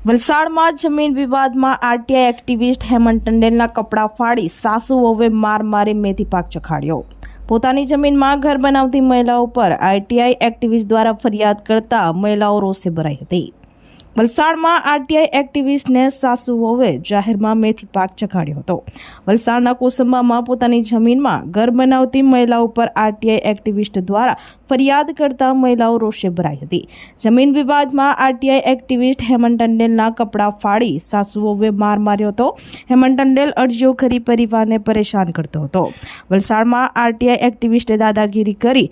વલસાડમાં જમીન વિવાદમાં આરટીઆઈ એક્ટિવિસ્ટ હેમંત ટંડેલના કપડાં ફાડી સાસુ વહુએ માર મારી મેથી પાક ચખાડ્યો। પોતાની જમીનમાં ઘર બનાવતી મહિલાઓ પર આરટીઆઈ એક્ટિવિસ્ટ દ્વારા ફરિયાદ કરતા મહિલાઓ રોષે ભરાઈ હતી। વલસાડમાં આરટીઆઈ એક્ટિવિસ્ટને સાસુ વહુએ જાહેરમાં મેથી પાક ચખાડ્યો હતો। વલસાડના કોસંબામાં પોતાની જમીનમાં ઘર બનાવતી મહિલાઓ પર આરટીઆઈ એક્ટિવિસ્ટ દ્વારા ફરિયાદ કરતા મહિલાઓ રોષે ભરાઈ હતી। જમીન વિવાદમાં આરટીઆઈ એક્ટિવિસ્ટ હેમંત ટંડેલના કપડાં ફાડી સાસુ વહુએ માર માર્યો હતો। હેમંત ટંડેલ અરજીઓ કરી પરિવારને પરેશાન કરતો હતો। વલસાડમાં આરટીઆઈ એક્ટિવિસ્ટે દાદાગીરી કરી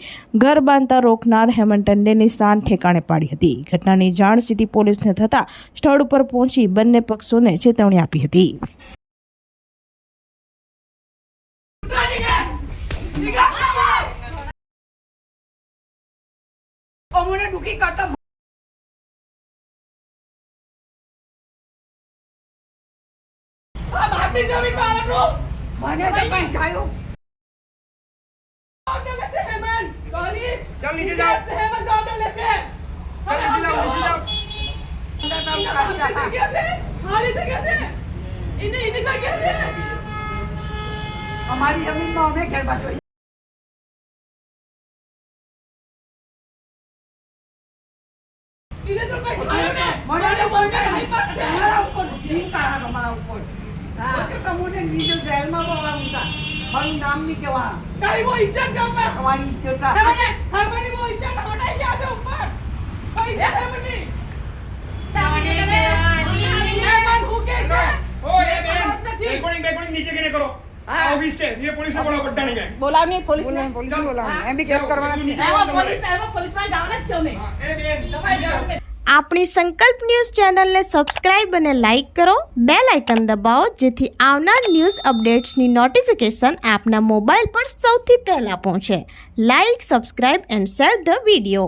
ઘર બાંધતા રોકનાર હેમંત ટંડેલની શાન ઠેકાણે પાડી હતી। ઘટનાની જાણ સિટી પોલીસને થતા સ્થળ ઉપર પહોંચી બંને પક્ષોને ચેતવણી આપી હતી। हमारी जमीन में हमें घर बांटो। इधर तो कोई खायो ने हमारे ऊपर है हमारा ऊपर सीन करा हमारा ऊपर हां तो कमोने नीचे जेल में बोला उनका हमारा नाम नहीं केवा तारी वो इज्जत कम है हमारी इज्जत का हमारी वो इज्जत हटाई आ जाओ ऊपर कोई इज्जत है मनी मन हो के से ओ ये बेन रिकॉर्डिंग नीचे के करो ऑफिस से ये पुलिस ने बोला बड्डा नहीं है बोला नहीं पुलिस ने बोला एम भी केस करवाना है पुलिस में जाना है ने ए बेन दफाई जाओ। આપણી સંકલ્પ ન્યૂઝ ચેનલને સબસ્ક્રાઇબ અને લાઇક કરો, બેલ આઇકન દબાવો જેથી આવનાર ન્યૂઝ અપડેટ્સની નોટિફિકેશન આપના મોબાઈલ પર સૌથી પહેલા પહોંચે। Like, subscribe and share the video.